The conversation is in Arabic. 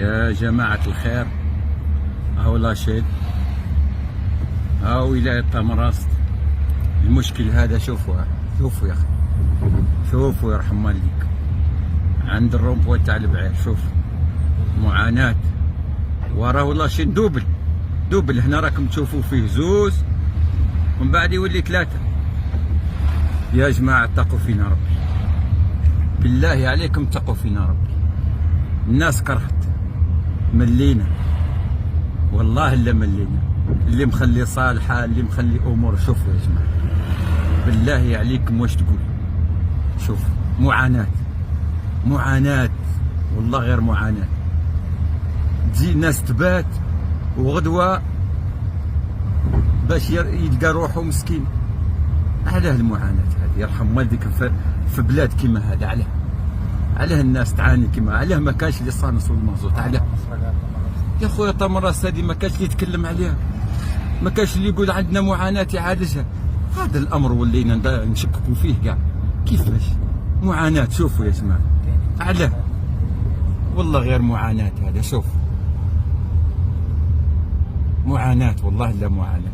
يا جماعة الخير، هاو لاشين، هاو ولاية طمراست. المشكل هذا شوفوا يا أخي، شوفوا يرحم والديك عند الرومبوي تاع البعير. شوف معاناة، وراه لاشين دوبل. هنا راكم تشوفوا فيه زوز ومن بعد يولي ثلاثة. يا جماعة اتقوا فينا ربي، بالله عليكم اتقوا فينا ربي. الناس كرهت، ملينا والله الا ملينا. اللي مخلي صالحة، اللي مخلي امور. شوفوا يا جماعة بالله عليكم واش تقول. شوف معاناة والله غير معاناة. تجي الناس تبات وغدوة باش يلقى روحه مسكين. علاه المعاناة هذه؟ يرحم والديك في بلاد كيما هذا. علاه الناس تعاني كيما؟ علاه ما كانش اللي صانص والمازوت؟ علاه يا خويا طمراست هذه ما كانش اللي يتكلم عليها، ما كانش اللي يقول عندنا معاناة يعالجها. هذا الامر ولينا نشككوا فيه كاع. كيفاش معاناة؟ شوفوا يا جماعة علاه والله غير معاناة هذا. شوف معاناة والله لا معاناة.